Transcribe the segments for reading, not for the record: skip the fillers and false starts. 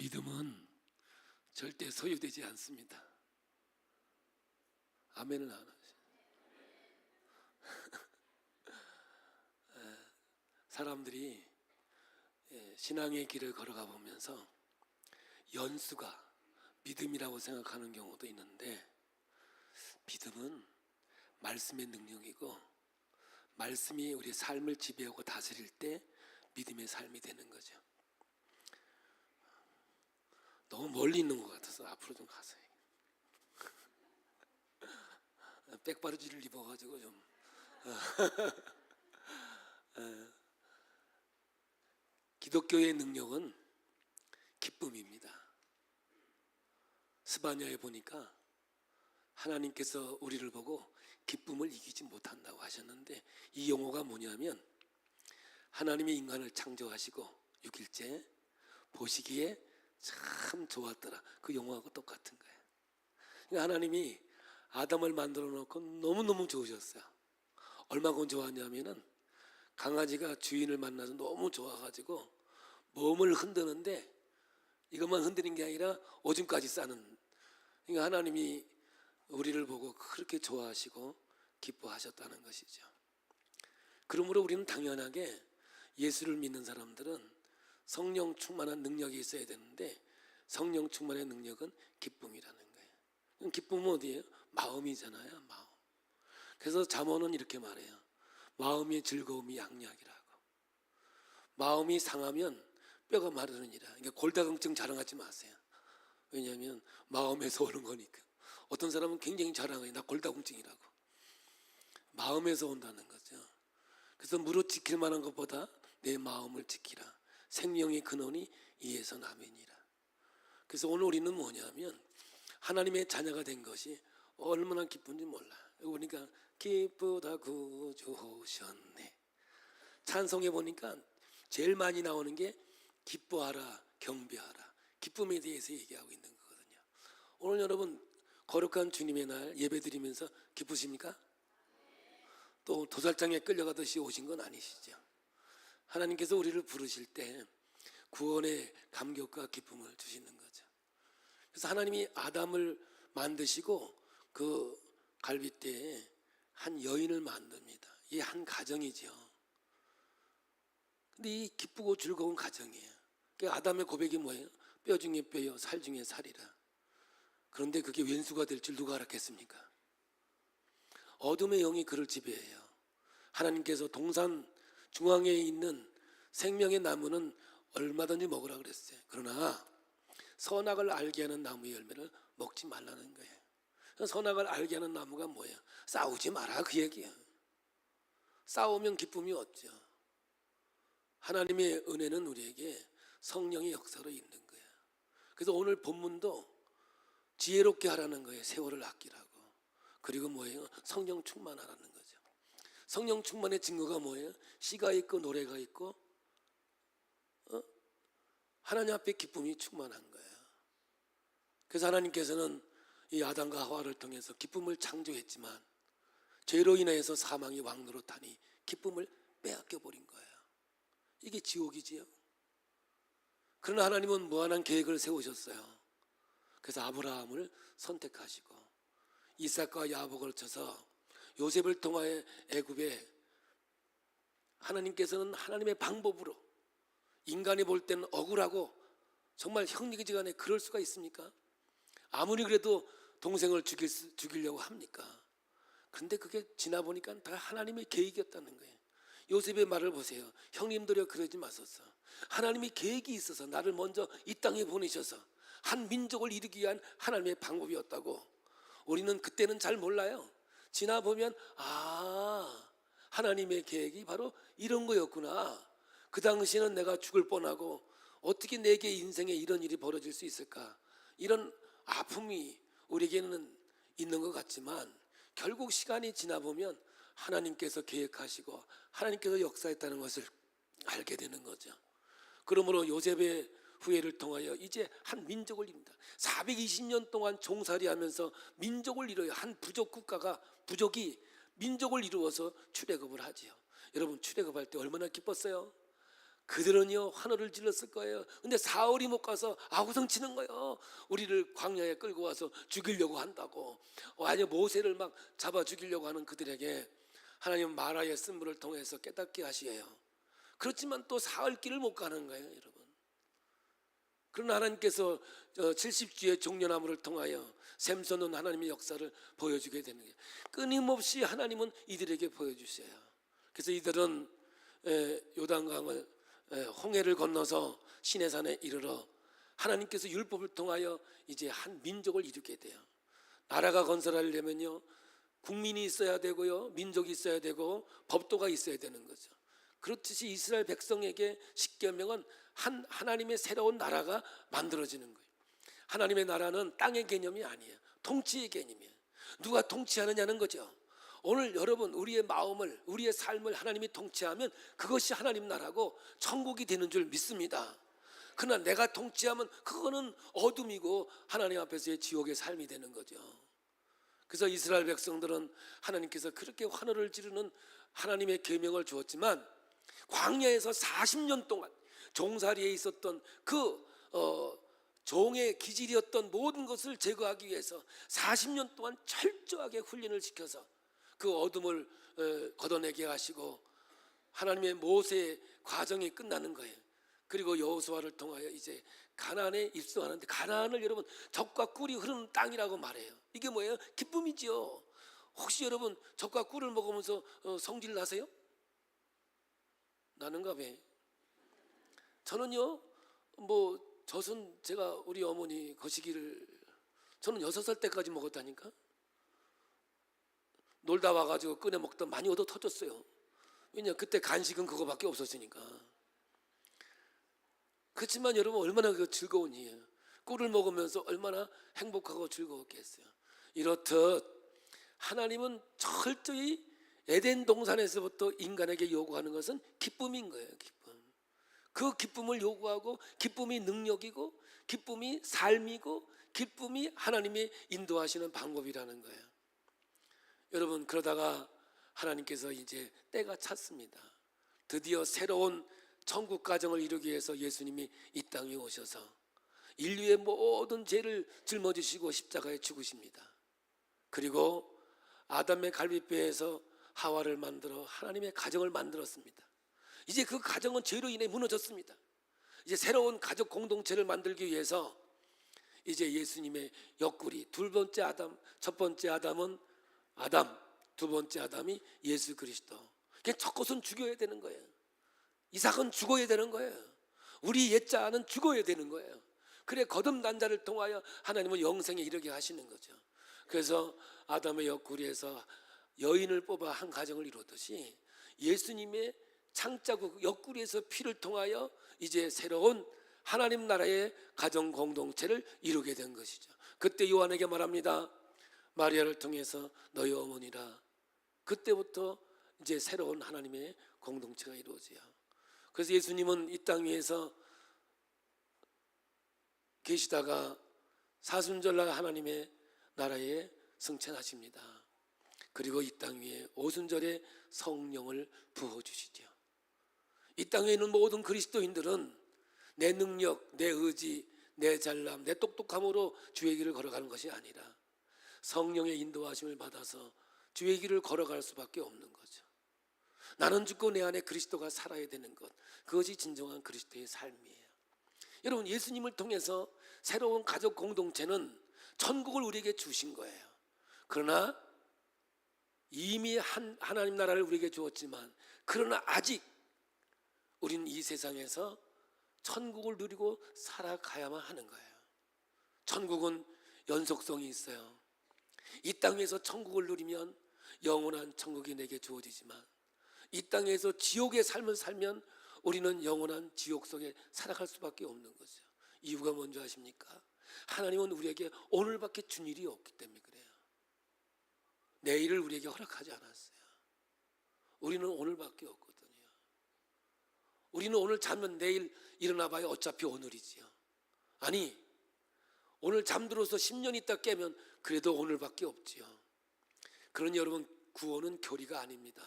믿음은 절대 소유되지 않습니다. 아멘은 안 하죠. 사람들이 신앙의 길을 걸어가 보면서 연수가 믿음이라고 생각하는 경우도 있는데, 믿음은 말씀의 능력이고 말씀이 우리 삶을 지배하고 다스릴 때 믿음의 삶이 되는 거죠. 너무 멀리 있는 것 같아서 앞으로 좀 가세요. 백바르지를 입어가지고 좀 기독교의 능력은 기쁨입니다. 스바냐에 보니까 하나님께서 우리를 보고 기쁨을 이기지 못한다고 하셨는데, 이 용어가 뭐냐면 하나님이 인간을 창조하시고 6일째 보시기에 참 좋았더라, 그 용어하고 똑같은 거예요. 그러니까 하나님이 아담을 만들어 놓고 너무너무 좋으셨어요. 얼마나 좋았냐면은 강아지가 주인을 만나서 너무 좋아가지고 몸을 흔드는데 이것만 흔드는 게 아니라 오줌까지 싸는, 그러니까 하나님이 우리를 보고 그렇게 좋아하시고 기뻐하셨다는 것이죠. 그러므로 우리는 당연하게 예수를 믿는 사람들은 성령 충만한 능력이 있어야 되는데, 성령 충만의 능력은 기쁨이라는 거예요. 기쁨은 어디예요? 마음이잖아요. 마음. 그래서 잠언은 이렇게 말해요. 마음의 즐거움이 양약이라고. 마음이 상하면 뼈가 마르느니라. 그러니까 골다공증 자랑하지 마세요. 왜냐하면 마음에서 오는 거니까. 어떤 사람은 굉장히 자랑해요. 나 골다공증이라고. 마음에서 온다는 거죠. 그래서 무릇 지킬 만한 것보다 내 마음을 지키라. 생명의 근원이 이에서 나면이라. 그래서 오늘 우리는 뭐냐면 하나님의 자녀가 된 것이 얼마나 기쁜지 몰라. 그러니까 기쁘다 구주오셨네. 찬송해 보니까 제일 많이 나오는 게 기뻐하라, 경배하라, 기쁨에 대해서 얘기하고 있는 거거든요. 오늘 여러분 거룩한 주님의 날 예배드리면서 기쁘십니까? 또 도살장에 끌려가듯이 오신 건 아니시죠? 하나님께서 우리를 부르실 때 구원의 감격과 기쁨을 주시는 거죠. 그래서 하나님이 아담을 만드시고 그 갈빗대에 한 여인을 만듭니다. 이게 한 가정이죠. 근데 이 기쁘고 즐거운 가정이에요. 그러니까 아담의 고백이 뭐예요? 뼈 중에 뼈요, 살 중에 살이라. 그런데 그게 왼수가 될 줄 누가 알았겠습니까? 어둠의 영이 그를 지배해요. 하나님께서 동산 중앙에 있는 생명의 나무는 얼마든지 먹으라 그랬어요. 그러나 선악을 알게 하는 나무의 열매를 먹지 말라는 거예요. 선악을 알게 하는 나무가 뭐예요? 싸우지 마라, 그 얘기예요. 싸우면 기쁨이 없죠. 하나님의 은혜는 우리에게 성령의 역사로 있는 거예요. 그래서 오늘 본문도 지혜롭게 하라는 거예요. 세월을 아끼라고. 그리고 뭐예요? 성령 충만하라는 거죠. 성령 충만의 증거가 뭐예요? 시가 있고 노래가 있고 하나님 앞에 기쁨이 충만한 거예요. 그래서 하나님께서는 이 아담과 하와를 통해서 기쁨을 창조했지만 죄로 인해서 사망이 왕노릇하니 기쁨을 빼앗겨 버린 거예요. 이게 지옥이지요. 그러나 하나님은 무한한 계획을 세우셨어요. 그래서 아브라함을 선택하시고 이삭과 야곱을 쳐서 요셉을 통하여 애굽에, 하나님께서는 하나님의 방법으로, 인간이 볼 때는 억울하고 정말 형제지간에 그럴 수가 있습니까? 아무리 그래도 동생을 죽이려고 합니까? 근데 그게 지나 보니까 다 하나님의 계획이었다는 거예요. 요셉의 말을 보세요. 형님들여 그러지 마소서. 하나님이 계획이 있어서 나를 먼저 이 땅에 보내셔서 한 민족을 이루기 위한 하나님의 방법이었다고. 우리는 그때는 잘 몰라요. 지나 보면 하나님의 계획이 바로 이런 거였구나. 그 당시에는 내가 죽을 뻔하고 어떻게 내게 인생에 이런 일이 벌어질 수 있을까, 이런 아픔이 우리에게는 있는 것 같지만 결국 시간이 지나 보면 하나님께서 계획하시고 하나님께서 역사했다는 것을 알게 되는 거죠. 그러므로 요셉의 후예를 통하여 이제 한 민족을 이룬다. 420년 동안 종살이하면서 민족을 이뤄요. 한 부족 국가가, 부족이 민족을 이루어서 출애굽을 하지요. 여러분 출애굽할 때 얼마나 기뻤어요? 그들은요 환호를 질렀을 거예요. 근데 사울이 못 가서 아우성 치는 거예요. 우리를 광야에 끌고 와서 죽이려고 한다고. 아니 모세를 막 잡아 죽이려고 하는 그들에게 하나님 마라의 쓴물을 통해서 깨닫게 하시에요. 그렇지만 또 사흘 길을 못 가는 거예요, 여러분. 그러나 하나님께서 70주의 종려나무를 통하여 샘솟는 하나님의 역사를 보여주게 되는 거예요. 끊임없이 하나님은 이들에게 보여주셔요. 그래서 이들은 요단강을 홍해를 건너서 시내산에 이르러 하나님께서 율법을 통하여 이제 한 민족을 이루게 돼요. 나라가 건설하려면요 국민이 있어야 되고요 민족이 있어야 되고 법도가 있어야 되는 거죠. 그렇듯이 이스라엘 백성에게 십계명은 하나님의 새로운 나라가 만들어지는 거예요. 하나님의 나라는 땅의 개념이 아니에요. 통치의 개념이에요. 누가 통치하느냐는 거죠. 오늘 여러분 우리의 마음을 우리의 삶을 하나님이 통치하면 그것이 하나님 나라고 천국이 되는 줄 믿습니다. 그러나 내가 통치하면 그거는 어둠이고 하나님 앞에서의 지옥의 삶이 되는 거죠. 그래서 이스라엘 백성들은 하나님께서 그렇게 환호를 지르는 하나님의 계명을 주었지만 광야에서 40년 동안 종살이에 있었던 그 종의 기질이었던 모든 것을 제거하기 위해서 40년 동안 철저하게 훈련을 시켜서 그 어둠을 걷어내게 하시고 하나님의 모세의 과정이 끝나는 거예요. 그리고 여호수아를 통하여 이제 가나안에 입성하는데, 가나안을 여러분 젖과 꿀이 흐르는 땅이라고 말해요. 이게 뭐예요? 기쁨이지요. 혹시 여러분 젖과 꿀을 먹으면서 성질 나세요? 나는가 봐. 저는요 젖은 제가 우리 어머니 거시기를 저는 6살 때까지 먹었다니까. 놀다 와가지고 꺼내 먹다 많이 얻어 터졌어요. 왜냐 그때 간식은 그거밖에 없었으니까. 그렇지만 여러분 얼마나 그 즐거운 일이에요. 꿀을 먹으면서 얼마나 행복하고 즐거웠겠어요. 이렇듯 하나님은 철저히 에덴 동산에서부터 인간에게 요구하는 것은 기쁨인 거예요. 기쁨. 그 기쁨을 요구하고 기쁨이 능력이고 기쁨이 삶이고 기쁨이 하나님이 인도하시는 방법이라는 거예요. 여러분 그러다가 하나님께서 이제 때가 찼습니다. 드디어 새로운 천국 가정을 이루기 위해서 예수님이 이 땅에 오셔서 인류의 모든 죄를 짊어지시고 십자가에 죽으십니다. 그리고 아담의 갈빗뼈에서 하와를 만들어 하나님의 가정을 만들었습니다. 이제 그 가정은 죄로 인해 무너졌습니다. 이제 새로운 가족 공동체를 만들기 위해서 이제 예수님의 옆구리 두 번째 아담, 첫 번째 아담은 아담, 두 번째 아담이 예수 그리스도. 첫 것은 죽여야 되는 거예요. 이삭은 죽어야 되는 거예요. 우리 옛자는 죽어야 되는 거예요. 그래 거듭난 자를 통하여 하나님은 영생에 이르게 하시는 거죠. 그래서 아담의 옆구리에서 여인을 뽑아 한 가정을 이루듯이 예수님의 창자국 옆구리에서 피를 통하여 이제 새로운 하나님 나라의 가정 공동체를 이루게 된 것이죠. 그때 요한에게 말합니다. 마리아를 통해서 너희 어머니라. 그때부터 이제 새로운 하나님의 공동체가 이루어져요. 그래서 예수님은 이 땅 위에서 계시다가 사순절날 하나님의 나라에 승천하십니다. 그리고 이 땅 위에 오순절에 성령을 부어주시죠. 이 땅에 있는 모든 그리스도인들은 내 능력, 내 의지, 내 잘남, 내 똑똑함으로 주의 길을 걸어가는 것이 아니라 성령의 인도하심을 받아서 주의 길을 걸어갈 수밖에 없는 거죠. 나는 죽고 내 안에 그리스도가 살아야 되는 것, 그것이 진정한 그리스도의 삶이에요. 여러분 예수님을 통해서 새로운 가족 공동체는 천국을 우리에게 주신 거예요. 그러나 이미 하나님 나라를 우리에게 주었지만 그러나 아직 우리는 이 세상에서 천국을 누리고 살아가야만 하는 거예요. 천국은 연속성이 있어요. 이 땅에서 천국을 누리면 영원한 천국이 내게 주어지지만 이 땅에서 지옥의 삶을 살면 우리는 영원한 지옥 속에 살아갈 수밖에 없는 거죠. 이유가 뭔지 아십니까? 하나님은 우리에게 오늘밖에 준 일이 없기 때문에 그래요. 내일을 우리에게 허락하지 않았어요. 우리는 오늘밖에 없거든요. 우리는 오늘 자면 내일 일어나 봐야 어차피 오늘이지요. 아니 오늘 잠들어서 10년 있다 깨면 그래도 오늘밖에 없지요. 그러니 여러분 구원은 교리가 아닙니다.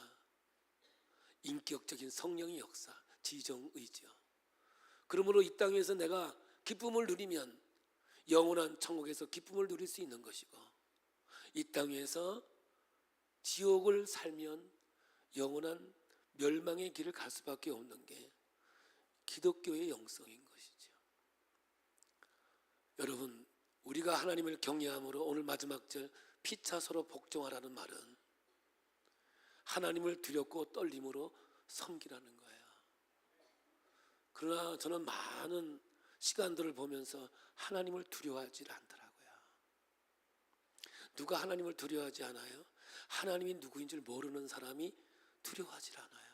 인격적인 성령의 역사, 지정의죠. 그러므로 이 땅에서 내가 기쁨을 누리면 영원한 천국에서 기쁨을 누릴 수 있는 것이고, 이 땅에서 지옥을 살면 영원한 멸망의 길을 갈 수밖에 없는 게 기독교의 영성인 것이죠. 여러분, 우리가 하나님을 경외함으로 오늘 마지막 절 피차 서로 복종하라는 말은 하나님을 두렵고 떨림으로 섬기라는 거예요. 그러나 저는 많은 시간들을 보면서 하나님을 두려워하지 않더라고요. 누가 하나님을 두려워하지 않아요? 하나님이 누구인 줄 모르는 사람이 두려워하지 않아요.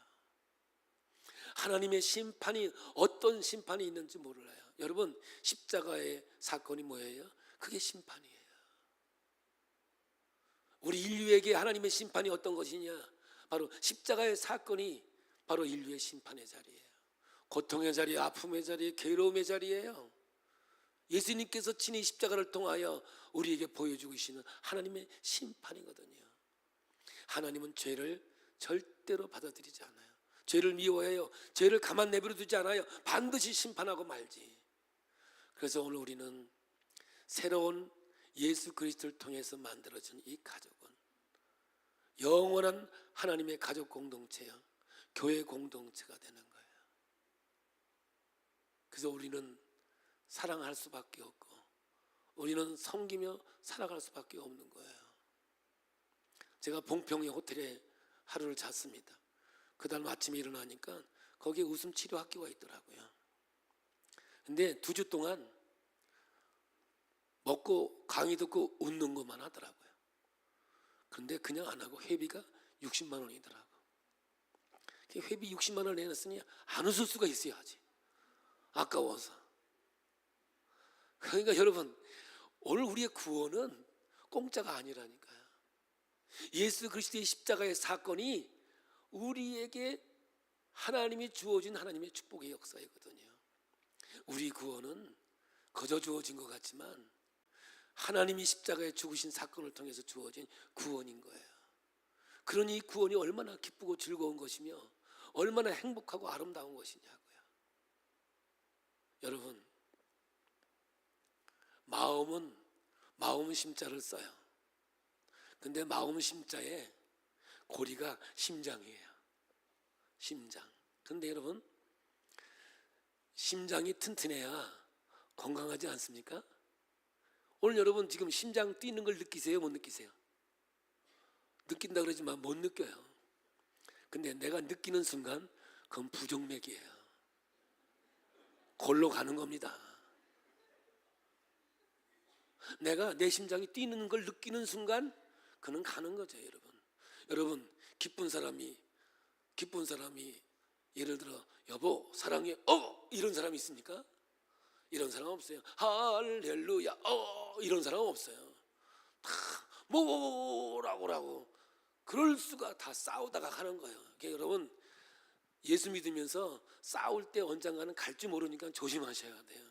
하나님의 심판이 어떤 심판이 있는지 몰라요. 여러분, 십자가의 사건이 뭐예요? 그게 심판이에요. 우리 인류에게 하나님의 심판이 어떤 것이냐? 바로 십자가의 사건이 바로 인류의 심판의 자리예요. 고통의 자리, 아픔의 자리, 괴로움의 자리예요. 예수님께서 친히 십자가를 통하여 우리에게 보여주고 계시는 하나님의 심판이거든요. 하나님은 죄를 절대로 받아들이지 않아요. 죄를 미워해요. 죄를 가만 내버려 두지 않아요. 반드시 심판하고 말지. 그래서 오늘 우리는 새로운 예수 그리스도를 통해서 만들어진 이 가족은 영원한 하나님의 가족 공동체요, 교회 공동체가 되는 거예요. 그래서 우리는 사랑할 수밖에 없고, 우리는 섬기며 살아갈 수밖에 없는 거예요. 제가 봉평의 호텔에 하루를 잤습니다. 그다음 아침에 일어나니까 거기에 웃음 치료 학교가 있더라고요. 근데 2주 동안 먹고 강의 듣고 웃는 것만 하더라고요. 그런데 그냥 안 하고 회비가 60만 원이더라고. 회비 60만 원 내놨으니 안 웃을 수가 있어야지. 아까워서. 그러니까 여러분, 오늘 우리의 구원은 공짜가 아니라니까요. 예수 그리스도의 십자가의 사건이 우리에게 하나님이 주어진 하나님의 축복의 역사이거든요. 우리 구원은 거저 주어진 것 같지만 하나님이 십자가에 죽으신 사건을 통해서 주어진 구원인 거예요. 그러니 이 구원이 얼마나 기쁘고 즐거운 것이며 얼마나 행복하고 아름다운 것이냐고요. 여러분, 마음은 심자를 써요. 근데 마음 심자에 고리가 심장이에요. 심장. 근데 여러분, 심장이 튼튼해야 건강하지 않습니까? 오늘 여러분 지금 심장 뛰는 걸 느끼세요? 못 느끼세요? 느낀다 그러지만 못 느껴요. 근데 내가 느끼는 순간 그건 부정맥이에요. 골로 가는 겁니다. 내가 내 심장이 뛰는 걸 느끼는 순간 그는 가는 거죠, 여러분. 여러분, 기쁜 사람이 예를 들어 여보 사랑해 이런 사람이 있습니까? 이런 사람 없어요. 할렐루야 이런 사람 없어요. 다 뭐라고 그럴 수가 다 싸우다가 가는 거예요. 그러니까 여러분, 예수 믿으면서 싸울 때 언젠가는 갈 줄 모르니까 조심하셔야 돼요.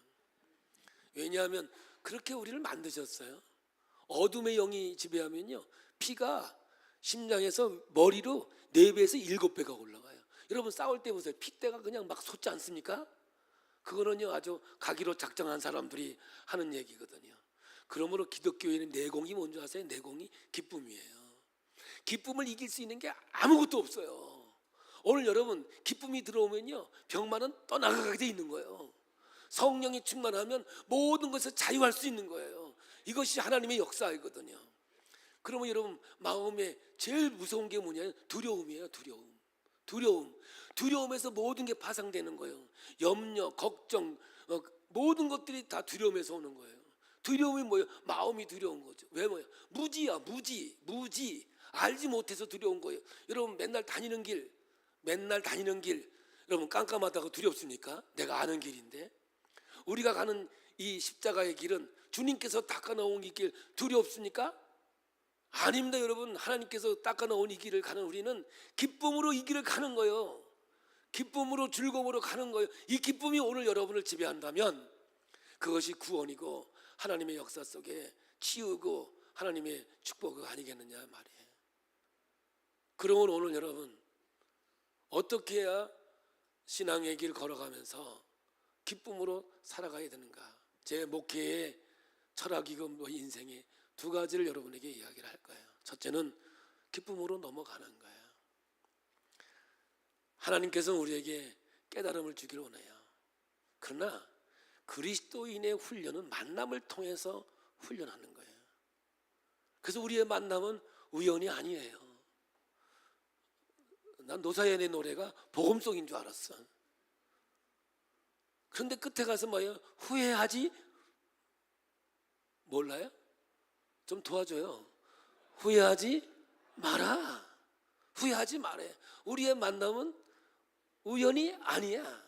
왜냐하면 그렇게 우리를 만드셨어요. 어둠의 영이 지배하면요, 피가 심장에서 머리로 4배에서 7배가 올라가요. 여러분 싸울 때 보세요. 핏대가 그냥 막 솟지 않습니까? 그거는요 아주 가기로 작정한 사람들이 하는 얘기거든요. 그러므로 기독교에는 내공이 뭔지 아세요? 내공이 기쁨이에요. 기쁨을 이길 수 있는 게 아무것도 없어요. 오늘 여러분 기쁨이 들어오면요 병만은 떠나가게 돼 있는 거예요. 성령이 충만하면 모든 것을 자유할 수 있는 거예요. 이것이 하나님의 역사이거든요. 그러면 여러분 마음에 제일 무서운 게 뭐냐면 두려움이에요. 두려움에서 모든 게 파상되는 거예요. 염려, 걱정, 모든 것들이 다 두려움에서 오는 거예요. 두려움이 뭐예요? 마음이 두려운 거죠. 왜 뭐예요? 무지야, 무지. 알지 못해서 두려운 거예요. 여러분 맨날 다니는 길, 여러분 깜깜하다고 두렵습니까? 내가 아는 길인데. 우리가 가는 이 십자가의 길은 주님께서 닦아놓은 이 길 두렵습니까? 아닙니다. 여러분, 하나님께서 닦아놓은 이 길을 가는 우리는 기쁨으로 이 길을 가는 거예요. 기쁨으로, 즐거움으로 가는 거예요. 이 기쁨이 오늘 여러분을 지배한다면 그것이 구원이고 하나님의 역사 속에 치유고 하나님의 축복이 아니겠느냐 말이에요. 그러면 오늘 여러분 어떻게 해야 신앙의 길 걸어가면서 기쁨으로 살아가야 되는가? 제 목회의 철학이고 뭐 인생의 두 가지를 여러분에게 이야기를 할 거예요. 첫째는 기쁨으로 넘어가는 거예요. 하나님께서 우리에게 깨달음을 주기를 원해요. 그러나 그리스도인의 훈련은 만남을 통해서 훈련하는 거예요. 그래서 우리의 만남은 우연이 아니에요. 난 노사연의 노래가 복음송인 줄 알았어. 그런데 끝에 가서 뭐예요? 후회하지 몰라요? 좀 도와줘요. 후회하지 마라. 후회하지 말아요. 우리의 만남은 우연이 아니야.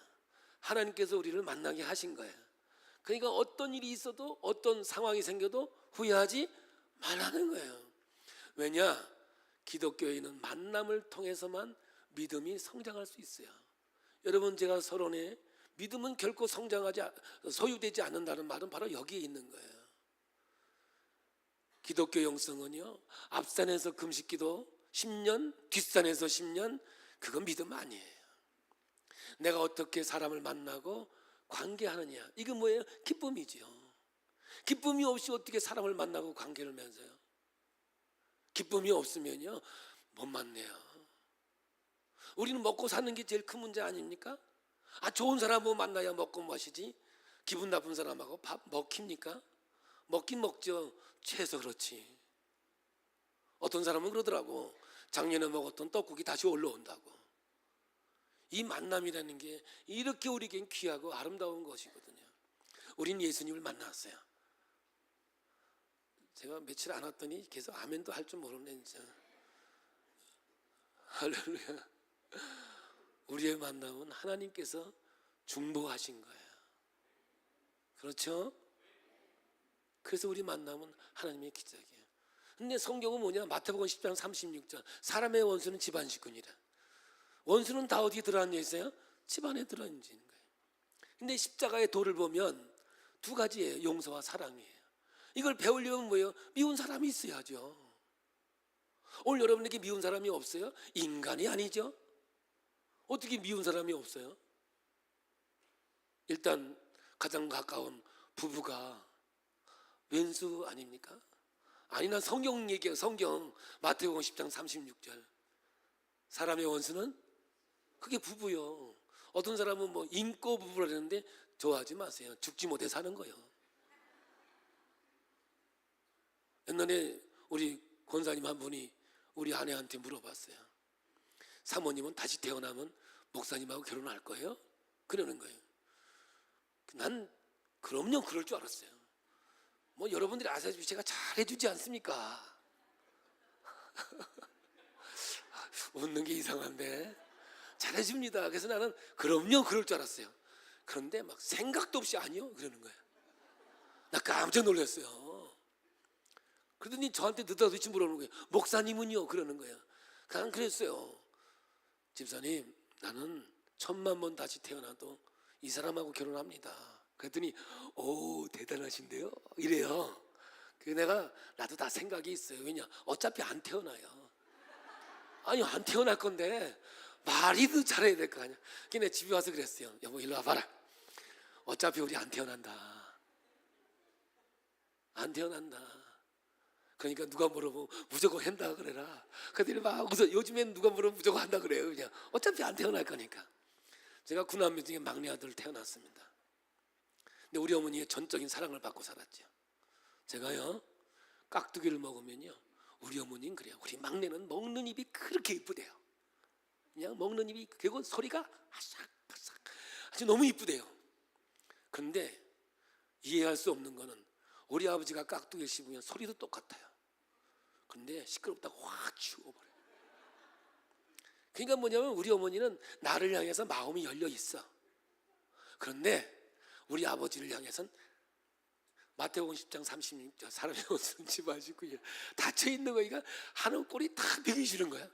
하나님께서 우리를 만나게 하신 거예요. 그러니까 어떤 일이 있어도 어떤 상황이 생겨도 후회하지 말라는 거예요. 왜냐? 기독교인은 만남을 통해서만 믿음이 성장할 수 있어요. 여러분, 제가 서론에 믿음은 결코 소유되지 않는다는 말은 바로 여기에 있는 거예요. 기독교 영성은요, 앞산에서 금식기도 10년, 뒷산에서 10년, 그건 믿음 아니에요. 내가 어떻게 사람을 만나고 관계하느냐, 이거 뭐예요? 기쁨이지요. 기쁨이 없이 어떻게 사람을 만나고 관계를 맺어요? 기쁨이 없으면요, 못 만나요. 우리는 먹고 사는 게 제일 큰 문제 아닙니까? 좋은 사람하고 만나야 먹고 마시지, 기분 나쁜 사람하고 밥 먹힙니까? 먹긴 먹죠. 최소 그렇지. 어떤 사람은 그러더라고. 작년에 먹었던 떡국이 다시 올라온다고. 이 만남이라는 게 이렇게 우리에겐 귀하고 아름다운 것이거든요. 우린 예수님을 만났어요. 제가 며칠 안 왔더니 계속 아멘도 할 줄 모르네 진짜. 할렐루야. 우리의 만남은 하나님께서 중보하신 거예요. 그렇죠? 그래서 우리 만남은 하나님의 기적이에요. 근데 성경은 뭐냐? 마태복음 10장 36절. 사람의 원수는 집안 식구니라. 원수는 다 어디에 들어앉아 있어요? 집안에 들어앉아 있는 거예요. 근데 십자가의 도를 보면 두 가지예요. 용서와 사랑이에요. 이걸 배우려면 뭐예요? 미운 사람이 있어야죠. 오늘 여러분에게 미운 사람이 없어요? 인간이 아니죠. 어떻게 미운 사람이 없어요? 일단 가장 가까운 부부가 왼수 아닙니까? 아니나 성경 얘기예요. 성경 마태복음 10장 36절. 사람의 원수는 그게 부부요. 어떤 사람은 뭐 인꼬 부부라 그러는데 좋아하지 마세요. 죽지 못해 사는 거예요. 옛날에 우리 권사님 한 분이 우리 아내한테 물어봤어요. 사모님은 다시 태어나면 목사님하고 결혼할 거예요? 그러는 거예요. 난 그럼요, 그럴 줄 알았어요. 뭐 여러분들이 아시다시피 제가 잘해주지 않습니까? 웃는 게 이상한데 잘해줍니다. 그래서 나는 그럼요, 그럴 줄 알았어요. 그런데 막 생각도 없이 아니요 그러는 거예요. 나 깜짝 놀랐어요. 그러더니 저한테 느닷없이 물어보는 거예요. 목사님은요? 그러는 거예요. 그냥 그랬어요. 집사님, 나는 1000만 번 다시 태어나도 이 사람하고 결혼합니다. 그랬더니 오, 대단하신데요? 이래요. 그래서 내가 나도 다 생각이 있어요. 왜냐? 어차피 안 태어나요. 아니, 안 태어날 건데 말이도 잘해야 될 거 아니야. 그래서 내가 집에 와서 그랬어요. 여보, 일로 와봐라. 어차피 우리 안 태어난다. 안 태어난다. 그러니까 누가 물어보면 무조건 한다 그래라. 그들이 막 웃어. 요즘엔 누가 물어보면 무조건 한다 그래요. 그냥 어차피 안 태어날 거니까. 제가 9남매 중에 막내 아들 태어났습니다. 근데 우리 어머니의 전적인 사랑을 받고 살았죠. 제가요, 깍두기를 먹으면요, 우리 어머니는 그래요. 우리 막내는 먹는 입이 그렇게 이쁘대요. 그냥 먹는 입이, 그리고 소리가 아삭아삭 아주 너무 이쁘대요. 그런데 이해할 수 없는 거는 우리 아버지가 깍두기를 씹으면 소리도 똑같아요. 그런데 시끄럽다고 확 치워버려요. 그러니까 뭐냐면 우리 어머니는 나를 향해서 마음이 열려 있어. 그런데 우리 아버지를 향해서는 마태복음 10장 36절 사람의 옷은 집어지고 닫혀있는 거니까 하는 꼴이 다 보기 싫은 거야.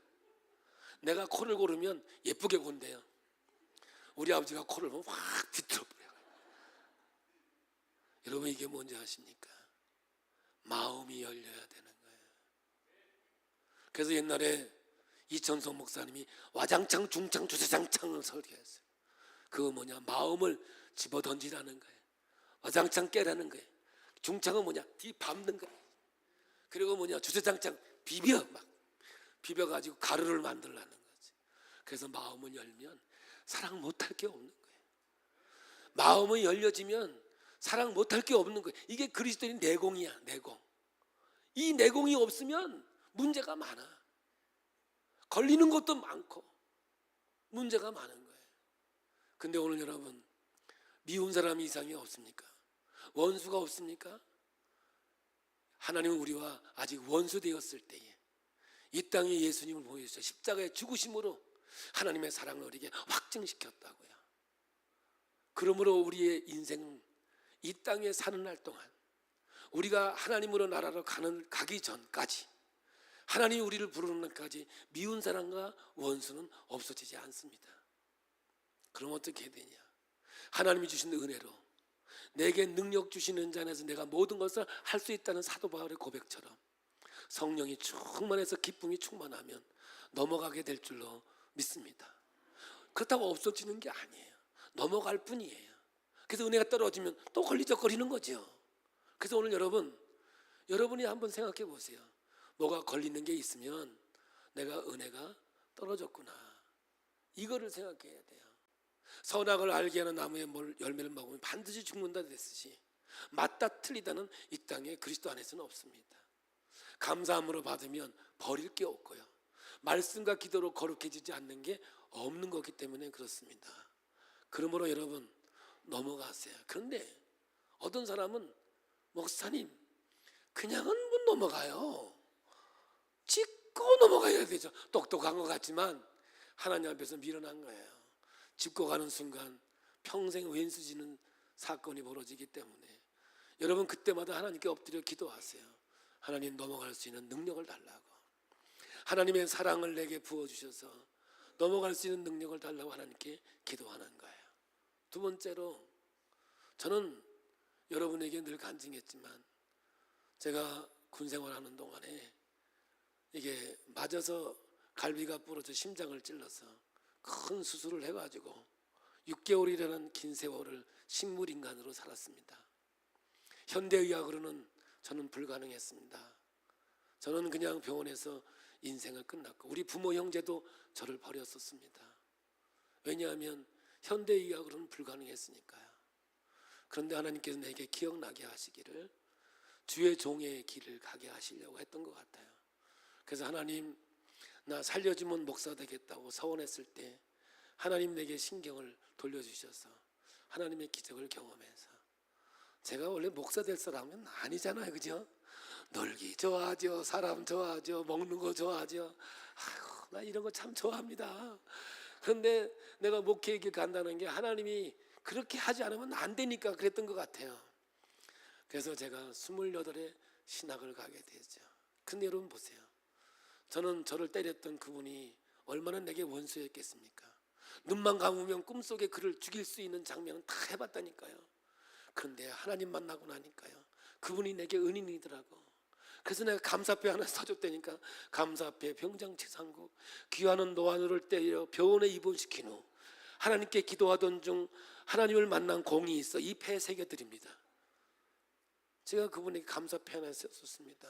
내가 코를 고르면 예쁘게 곤대요. 우리 아버지가 코를 보면 확 비틀어버려요. 여러분, 이게 뭔지 아십니까? 마음이 열려야 되는 거예요. 그래서 옛날에 이천성 목사님이 와장창 중창 주차장창을 설계했어요. 그거 뭐냐? 마음을 집어 던지라는 거예요. 와장창 깨라는 거예요. 중창은 뭐냐? 뒤 밟는 거예요. 그리고 뭐냐? 주저장창 비벼, 막 비벼가지고 가루를 만들라는 거지. 그래서 마음을 열면 사랑 못할 게 없는 거예요. 마음이 열려지면 사랑 못할 게 없는 거예요. 이게 그리스도인 내공이야, 내공. 이 내공이 없으면 문제가 많아. 걸리는 것도 많고 문제가 많은 거예요. 근데 오늘 여러분, 미운 사람이 이상이 없습니까? 원수가 없습니까? 하나님은 우리와 아직 원수 되었을 때에 이 땅에 예수님을 보여주셔서 십자가의 죽으심으로 하나님의 사랑을 우리에게 확증시켰다고요. 그러므로 우리의 인생은 이 땅에 사는 날 동안 우리가 하나님으로 나라로 가기 전까지, 하나님이 우리를 부르는 날까지 미운 사람과 원수는 없어지지 않습니다. 그럼 어떻게 되냐? 하나님이 주신 은혜로 내게 능력 주시는 자 안에서 내가 모든 것을 할 수 있다는 사도 바울의 고백처럼 성령이 충만해서 기쁨이 충만하면 넘어가게 될 줄로 믿습니다. 그렇다고 없어지는 게 아니에요. 넘어갈 뿐이에요. 그래서 은혜가 떨어지면 또 걸리적거리는 거죠. 그래서 오늘 여러분이 한번 생각해 보세요. 뭐가 걸리는 게 있으면 내가 은혜가 떨어졌구나, 이거를 생각해야 돼요. 선악을 알게 하는 나무의 열매를 먹으면 반드시 죽는다 됐듯이 맞다 틀리다는 이 땅에 그리스도 안에서는 없습니다. 감사함으로 받으면 버릴 게 없고요, 말씀과 기도로 거룩해지지 않는 게 없는 거기 때문에 그렇습니다. 그러므로 여러분 넘어가세요. 그런데 어떤 사람은 목사님 그냥은 못 넘어가요. 짚고 넘어가야 되죠. 똑똑한 것 같지만 하나님 앞에서 미련한 거예요. 짚고 가는 순간 평생 왼수지는 사건이 벌어지기 때문에 여러분 그때마다 하나님께 엎드려 기도하세요. 하나님 넘어갈 수 있는 능력을 달라고, 하나님의 사랑을 내게 부어주셔서 넘어갈 수 있는 능력을 달라고 하나님께 기도하는 거예요. 두 번째로, 저는 여러분에게 늘 간증했지만 제가 군 생활하는 동안에 이게 맞아서 갈비가 부러져 심장을 찔러서 큰 수술을 해가지고 6개월이라는 긴 세월을 식물인간으로 살았습니다. 현대의학으로는 저는 불가능했습니다. 저는 그냥 병원에서 인생을 끝났고 우리 부모 형제도 저를 버렸었습니다. 왜냐하면 현대의학으로는 불가능했으니까요. 그런데 하나님께서 내게 기억나게 하시기를 주의 종의 길을 가게 하시려고 했던 것 같아요. 그래서 하나님 나 살려주면 목사 되겠다고 서원했을 때 하나님 내게 신경을 돌려주셔서 하나님의 기적을 경험해서, 제가 원래 목사 될 사람은 아니잖아요, 그죠? 놀기 좋아하죠, 사람 좋아하죠, 먹는 거 좋아하죠. 아이고, 나 이런 거 참 좋아합니다. 그런데 내가 목회의 길 간다는 게 하나님이 그렇게 하지 않으면 안 되니까 그랬던 것 같아요. 그래서 제가 28에 신학을 가게 되죠. 근데 여러분 보세요. 저는 저를 때렸던 그분이 얼마나 내게 원수였겠습니까? 눈만 감으면 꿈속에 그를 죽일 수 있는 장면은 다 해봤다니까요. 그런데 하나님 만나고 나니까요, 그분이 내게 은인이더라고. 그래서 내가 감사패 하나 사줬다니까. 감사패, 병장치상국, 귀하는 노안을 때려 병원에 입원시킨 후 하나님께 기도하던 중 하나님을 만난 공이 있어 이 패에 새겨드립니다. 제가 그분에게 감사패 하나 썼습니다.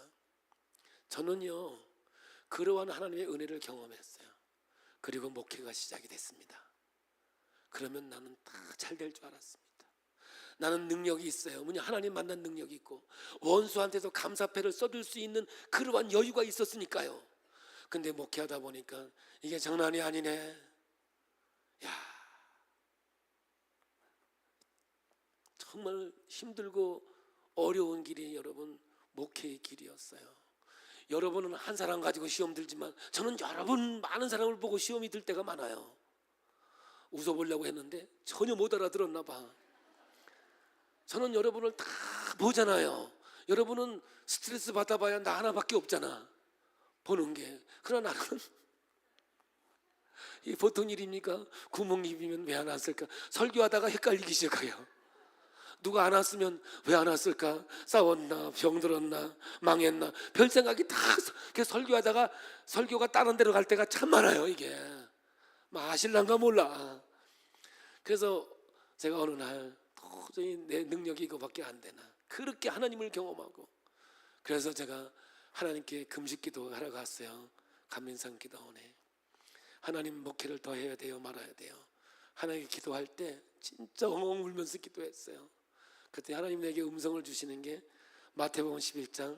저는요 그러한 하나님의 은혜를 경험했어요. 그리고 목회가 시작이 됐습니다. 그러면 나는 다 잘 될 줄 알았습니다. 나는 능력이 있어요. 뭐냐, 하나님 만난 능력이 있고 원수한테도 감사패를 써줄 수 있는 그러한 여유가 있었으니까요. 근데 목회하다 보니까 이게 장난이 아니네. 야, 정말 힘들고 어려운 길이 여러분 목회의 길이었어요. 여러분은 한 사람 가지고 시험 들지만 저는 여러분 많은 사람을 보고 시험이 들 때가 많아요. 웃어보려고 했는데 전혀 못 알아들었나 봐. 저는 여러분을 다 보잖아요. 여러분은 스트레스 받아봐야 나 하나밖에 없잖아, 보는 게. 그러나 나는 이 보통 일입니까? 구멍 입이면 왜 안 왔을까? 설교하다가 헷갈리기 시작해요. 누가 안 왔으면 왜 안 왔을까? 싸웠나? 병들었나? 망했나? 별 생각이 다. 그래서 설교하다가 설교가 다른 데로 갈 때가 참 많아요. 이게 뭐 아실란가 몰라. 그래서 제가 어느 날 도저히 내 능력이 이거밖에 안 되나, 그렇게 하나님을 경험하고, 그래서 제가 하나님께 금식 기도하러 갔어요. 감민상 기도원에. 하나님, 목회를 더 해야 돼요, 말아야 돼요? 하나님께 기도할 때 진짜 엉엉 울면서 기도했어요. 그때 하나님 내게 음성을 주시는 게 마태복음 11장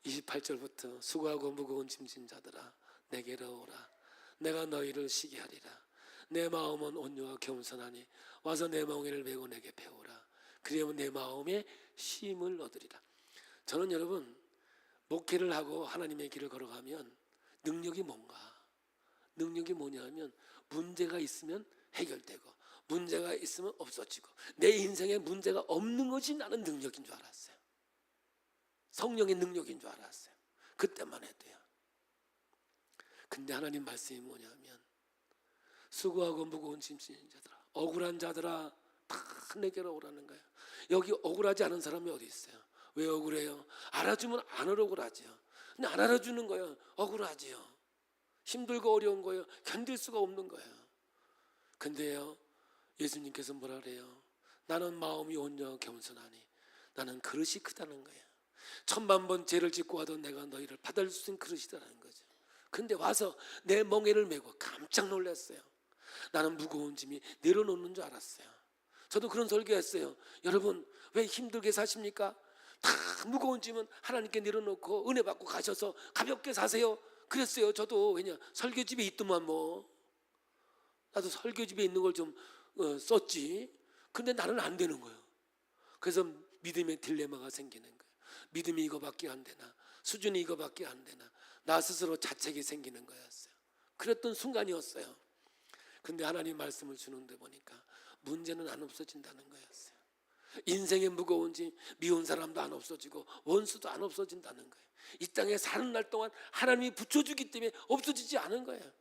28절부터 수고하고 무거운 짐진 자들아 내게로 오라, 내가 너희를 쉬게 하리라. 내 마음은 온유와 겸손하니 와서 내 멍에를 메고 내게 배우라. 그리하면 내 마음에 쉼을 얻으리라. 저는 여러분, 목회를 하고 하나님의 길을 걸어가면 능력이 뭔가? 능력이 뭐냐면 문제가 있으면 해결되고 문제가 있으면 없어지고, 내 인생에 문제가 없는 것이 나는 능력인 줄 알았어요. 성령의 능력인 줄 알았어요. 그때만 해도요. 근데 하나님 말씀이 뭐냐면 수고하고 무거운 짐 지는 자들아, 억울한 자들아 다 내게로 오라는 거예요. 여기 억울하지 않은 사람이 어디 있어요? 왜 억울해요? 알아주면 안 억울하지요. 근데 안 알아주는 거예요. 억울하지요. 힘들고 어려운 거예요. 견딜 수가 없는 거예요. 근데요, 예수님께서 뭐라 그래요? 나는 마음이 온유하고 겸손하니 나는 그릇이 크다는 거예요. 1000만 번 죄를 짓고 와도 내가 너희를 받을 수 있는 그릇이라는 거죠. 근데 와서 내 멍에를 메고 깜짝 놀랐어요. 나는 무거운 짐이 내려놓는 줄 알았어요. 저도 그런 설교했어요. 여러분, 왜 힘들게 사십니까? 다 무거운 짐은 하나님께 내려놓고 은혜 받고 가셔서 가볍게 사세요. 그랬어요. 저도. 왜냐, 설교집에 있더만 뭐. 나도 설교집에 있는 걸 좀 썼지. 근데 나는 안 되는 거예요. 그래서 믿음의 딜레마가 생기는 거예요. 믿음이 이거밖에 안 되나, 수준이 이거밖에 안 되나, 나 스스로 자책이 생기는 거였어요. 그랬던 순간이었어요. 근데 하나님 말씀을 주는데 보니까 문제는 안 없어진다는 거였어요. 인생의 무거운 짐, 미운 사람도 안 없어지고 원수도 안 없어진다는 거예요. 이 땅에 사는 날 동안 하나님이 붙여주기 때문에 없어지지 않은 거예요.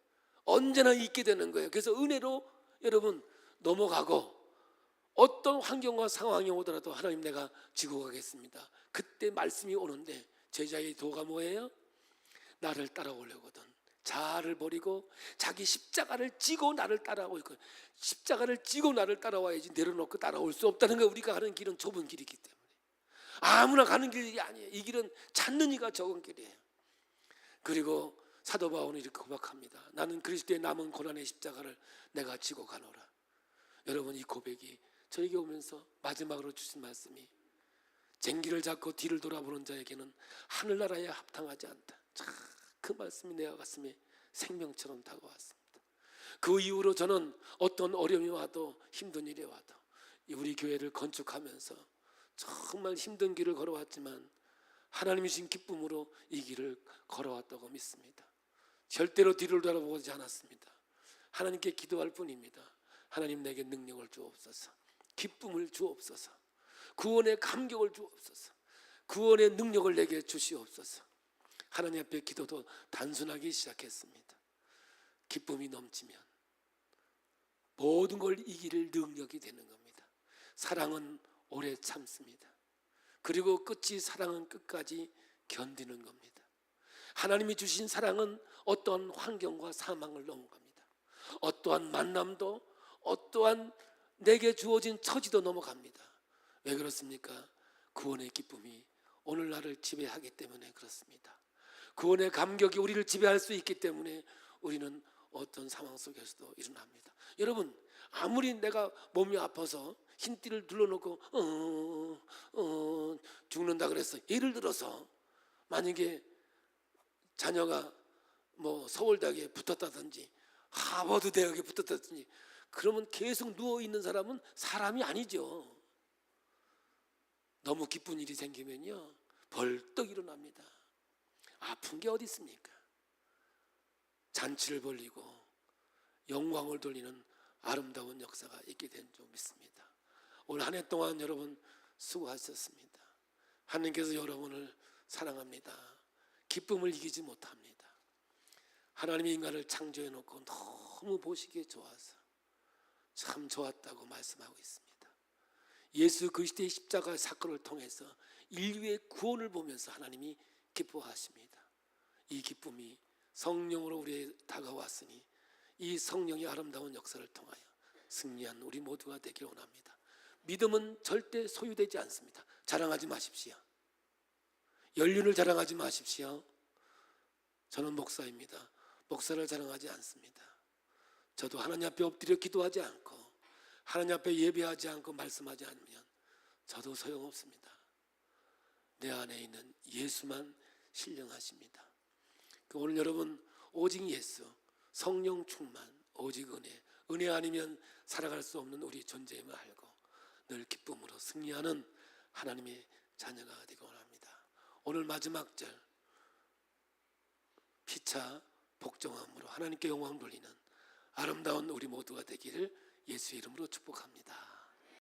언제나 있게 되는 거예요. 그래서 은혜로 여러분 넘어가고, 어떤 환경과 상황이 오더라도 하나님 내가 지고 가겠습니다. 그때 말씀이 오는데 제자의 도가 뭐예요? 나를 따라오려거든 자아를 버리고 자기 십자가를 지고 나를 따라오고 있고, 십자가를 지고 나를 따라와야지 내려놓고 따라올 수 없다는 거예요. 우리가 가는 길은 좁은 길이기 때문에. 아무나 가는 길이 아니에요. 이 길은 찾는 이가 적은 길이에요. 그리고 사도 바울은 이렇게 고백합니다. 나는 그리스도의 남은 고난의 십자가를 내가 지고 가노라. 여러분, 이 고백이 저에게 오면서 마지막으로 주신 말씀이 쟁기를 잡고 뒤를 돌아보는 자에게는 하늘나라에 합당하지 않다. 그 말씀이 내 가슴에 생명처럼 다가왔습니다. 그 이후로 저는 어떤 어려움이 와도 힘든 일이 와도 우리 교회를 건축하면서 정말 힘든 길을 걸어왔지만 하나님이 주신 기쁨으로 이 길을 걸어왔다고 믿습니다. 절대로 뒤를 돌아보지 않았습니다. 하나님께 기도할 뿐입니다. 하나님 내게 능력을 주옵소서, 기쁨을 주옵소서, 구원의 감격을 주옵소서, 구원의 능력을 내게 주시옵소서. 하나님 앞에 기도도 단순하기 시작했습니다. 기쁨이 넘치면 모든 걸 이길 능력이 되는 겁니다. 사랑은 오래 참습니다. 그리고 끝이 사랑은 끝까지 견디는 겁니다. 하나님이 주신 사랑은 어떠한 환경과 사망을 넘어갑니다. 어떠한 만남도, 어떠한 내게 주어진 처지도 넘어갑니다. 왜 그렇습니까? 구원의 기쁨이 오늘 나를 지배하기 때문에 그렇습니다. 구원의 감격이 우리를 지배할 수 있기 때문에 우리는 어떤 상황 속에서도 일어납니다. 여러분, 아무리 내가 몸이 아파서 흰띠를 둘러놓고 죽는다 그랬어. 예를 들어서 만약에 자녀가 뭐 서울대학에 붙었다든지 하버드 대학에 붙었다든지, 그러면 계속 누워있는 사람은 사람이 아니죠. 너무 기쁜 일이 생기면요 벌떡 일어납니다. 아픈 게 어디 있습니까? 잔치를 벌리고 영광을 돌리는 아름다운 역사가 있게 된 줄 믿습니다. 올 한 해 동안 여러분 수고하셨습니다. 하나님께서 여러분을 사랑합니다. 기쁨을 이기지 못합니다. 하나님이 인간을 창조해 놓고 너무 보시기에 좋아서 참 좋았다고 말씀하고 있습니다. 예수 그리스도의 십자가 사건을 통해서 인류의 구원을 보면서 하나님이 기뻐하십니다. 이 기쁨이 성령으로 우리에 다가왔으니 이 성령의 아름다운 역사를 통하여 승리한 우리 모두가 되길 원합니다. 믿음은 절대 소유되지 않습니다. 자랑하지 마십시오. 연륜을 자랑하지 마십시오. 저는 목사입니다. 목사를 자랑하지 않습니다. 저도 하나님 앞에 엎드려 기도하지 않고 하나님 앞에 예배하지 않고 말씀하지 않으면 저도 소용없습니다. 내 안에 있는 예수만 신령하십니다. 오늘 여러분 오직 예수, 성령 충만, 오직 은혜 아니면 살아갈 수 없는 우리 존재임을 알고 늘 기쁨으로 승리하는 하나님의 자녀가 되기 원합니다. 오늘 마지막 절 피차 복종함으로 하나님께 영광 돌리는 아름다운 우리 모두가 되기를 예수의 이름으로 축복합니다.